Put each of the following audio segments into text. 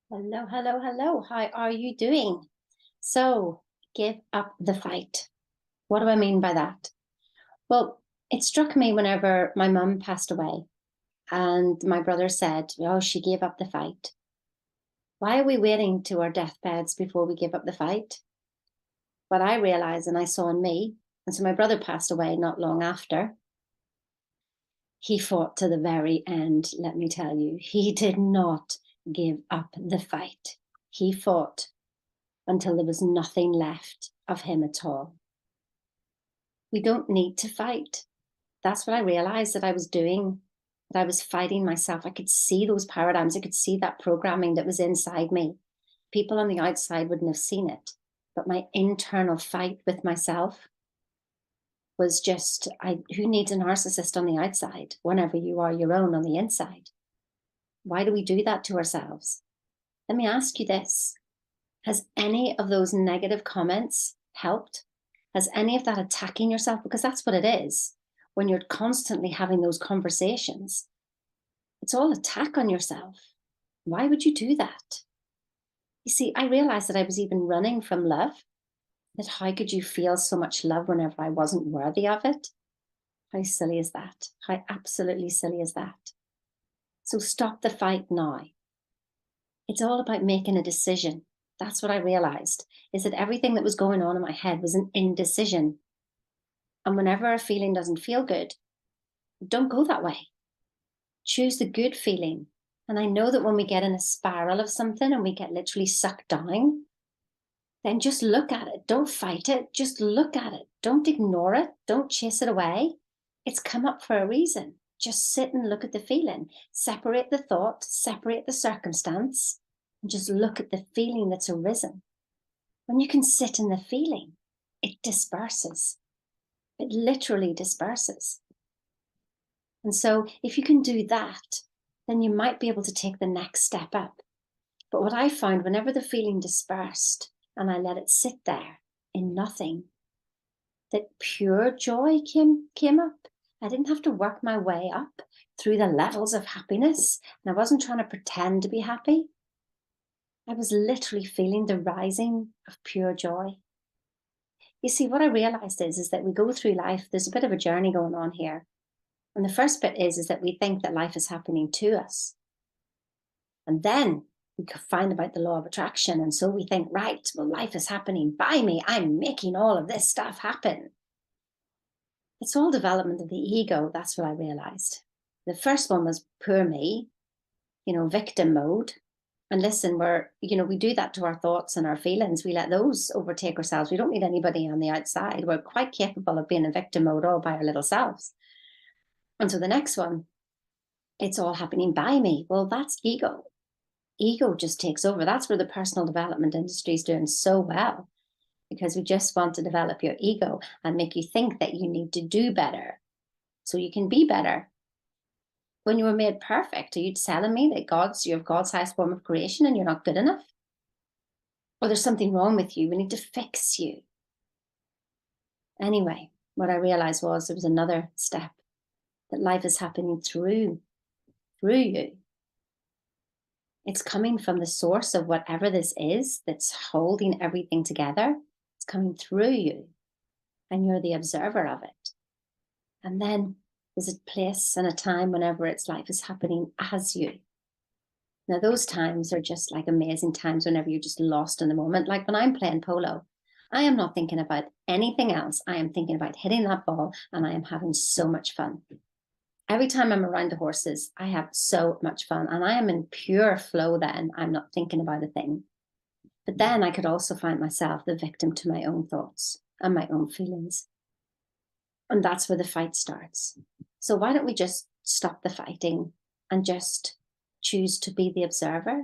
Hello, hello, hello. How are you doing? So, give up the fight. What do I mean by that? Well, it struck me whenever my mum passed away and my brother said, "Oh, she gave up the fight." Why are we waiting to our deathbeds before we give up the fight? What I realized and I saw in me, and so my brother passed away not long after, he fought to the very end, let me tell you. He did not give up the fight. He fought until there was nothing left of him at all. We don't need to fight. That's what I realized that I was doing, that I was fighting myself. I could see those paradigms. I could see that programming that was inside me. People on the outside wouldn't have seen it, but my internal fight with myself was just, who needs a narcissist on the outside whenever you are your own on the inside? Why do we do that to ourselves? Let me ask you this. Has any of those negative comments helped? Has any of that attacking yourself? Because that's what it is. When you're constantly having those conversations, it's all attack on yourself. Why would you do that? You see, I realized that I was even running from love. That how could you feel so much love whenever I wasn't worthy of it? How silly is that? How absolutely silly is that? So stop the fight now. It's all about making a decision. That's what I realized, is that everything that was going on in my head was an indecision. And whenever a feeling doesn't feel good, don't go that way. Choose the good feeling. And I know that when we get in a spiral of something and we get literally sucked down, then just look at it. Don't fight it. Just look at it. Don't ignore it. Don't chase it away. It's come up for a reason. Just sit and look at the feeling. Separate the thought, separate the circumstance, and just look at the feeling that's arisen. When you can sit in the feeling, it disperses. It literally disperses. And so if you can do that, then you might be able to take the next step up. But what I found, whenever the feeling dispersed and I let it sit there in nothing, that pure joy came up. I didn't have to work my way up through the levels of happiness. And I wasn't trying to pretend to be happy. I was literally feeling the rising of pure joy. You see, what I realized is that we go through life, there's a bit of a journey going on here. And the first bit is that we think that life is happening to us. And then we could find about the law of attraction. And so we think, right, well, life is happening by me. I'm making all of this stuff happen. It's all development of the ego. That's what I realized. The first one was poor me, victim mode. And listen, we do that to our thoughts and our feelings. We let those overtake ourselves. We don't need anybody on the outside. We're quite capable of being in victim mode all by our little selves. And so the next one, it's all happening by me. Well, that's ego. Ego just takes over. That's where the personal development industry is doing so well, because we just want to develop your ego and make you think that you need to do better so you can be better. When you were made perfect, are you telling me that you have God's highest form of creation and you're not good enough? Or there's something wrong with you? We need to fix you. Anyway, what I realized was there was another step, that life is happening through you. It's coming from the source of whatever this is that's holding everything together. It's coming through you, and you're the observer of it. And then there's a place and a time whenever it's life is happening as you. Now, those times are just like amazing times whenever you're just lost in the moment. Like when I'm playing polo, I am not thinking about anything else. I am thinking about hitting that ball, and I am having so much fun. Every time I'm around the horses, I have so much fun, and I am in pure flow then. I'm not thinking about a thing. But then I could also find myself the victim to my own thoughts and my own feelings. And that's where the fight starts. So why don't we just stop the fighting and just choose to be the observer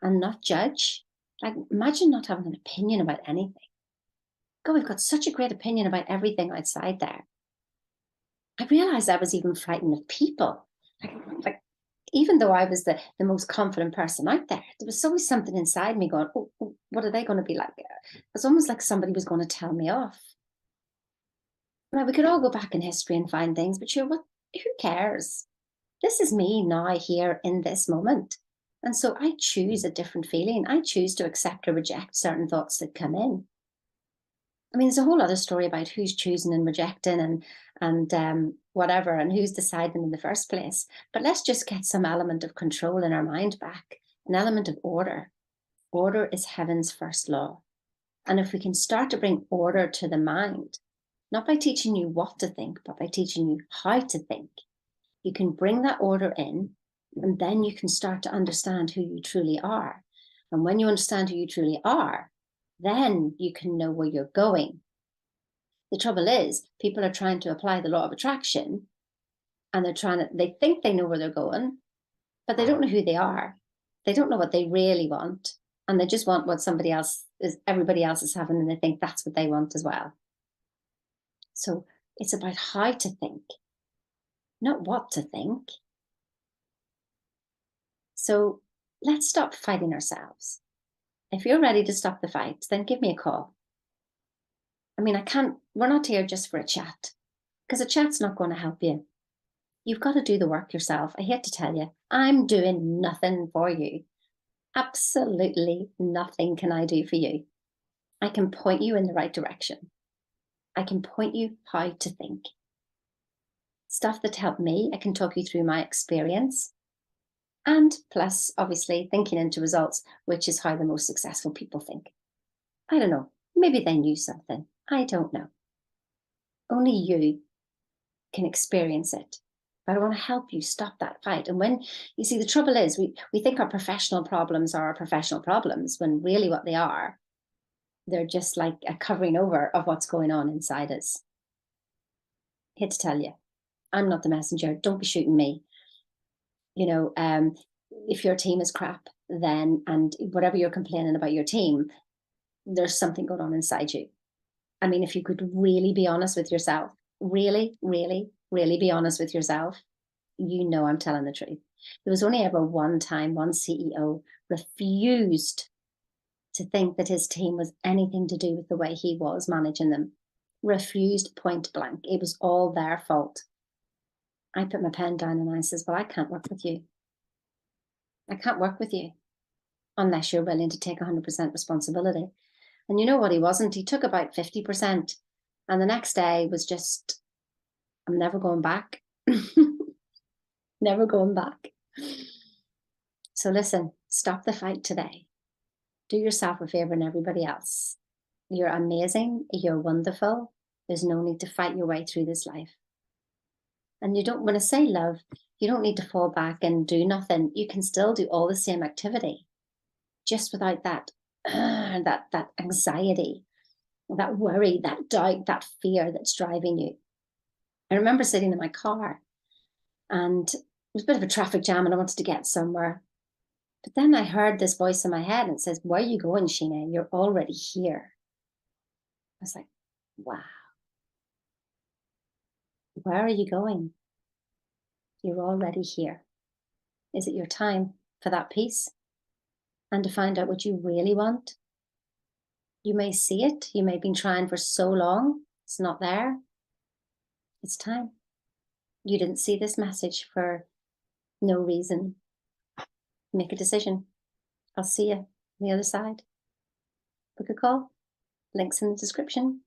and not judge? Like, imagine not having an opinion about anything. God, we've got such a great opinion about everything outside there. I realized I was even frightened of people. Like even though I was the most confident person out there, there was always something inside me going, oh, what are they going to be like? It's almost like somebody was going to tell me off. Now, we could all go back in history and find things, but sure, who cares? This is me now here in this moment. And so I choose a different feeling. I choose to accept or reject certain thoughts that come in. I mean, there's a whole other story about who's choosing and rejecting and whatever, and who's deciding in the first place. But let's just get some element of control in our mind back, an element of order. Order is heaven's first law. And if we can start to bring order to the mind, not by teaching you what to think, but by teaching you how to think, you can bring that order in, and then you can start to understand who you truly are. And when you understand who you truly are, then you can know where you're going. The trouble is, people are trying to apply the law of attraction, and they think they know where they're going, but they don't know who they are. They don't know what they really want. And they just want what everybody else is having, and they think that's what they want as well. So it's about how to think, not what to think. So let's stop fighting ourselves. If you're ready to stop the fight, then give me a call. I mean, we're not here just for a chat, because a chat's not going to help you. You've got to do the work yourself. I hate to tell you, I'm doing nothing for you. Absolutely nothing can I do for you. I can point you in the right direction. I can point you how to think. Stuff that helped me, I can talk you through my experience. And plus, obviously, thinking into results, which is how the most successful people think. I don't know. Maybe they knew something. I don't know. Only you can experience it. But I want to help you stop that fight. And when you see, the trouble is, we think our professional problems are our professional problems, when really what they are, they're just like a covering over of what's going on inside us. I hate to tell you, I'm not the messenger. Don't be shooting me. If your team is crap, then, and whatever you're complaining about your team, there's something going on inside you. I mean, if you could really be honest with yourself, really, really, really be honest with yourself, I'm telling the truth. There was only ever one time one CEO refused to think that his team was anything to do with the way he was managing them. Refused point blank. It was all their fault. I put my pen down and I says, well, I can't work with you. I can't work with you unless you're willing to take 100% responsibility. And you know what he wasn't? He took about 50%. And the next day was just, I'm never going back. Never going back. So listen, stop the fight today. Do yourself a favor and everybody else. You're amazing. You're wonderful. There's no need to fight your way through this life. And when I say love, you don't need to fall back and do nothing. You can still do all the same activity, just without that anxiety, that worry, that doubt, that fear that's driving you. I remember sitting in my car, and it was a bit of a traffic jam, and I wanted to get somewhere. But then I heard this voice in my head, and it says, where are you going, Sheena? You're already here. I was like, wow. Where are you going? You're already here. Is it your time for that peace? And to find out what you really want? You may see it. You may have been trying for so long. It's not there. It's time. You didn't see this message for no reason. Make a decision. I'll see you on the other side. Book a call. Links in the description.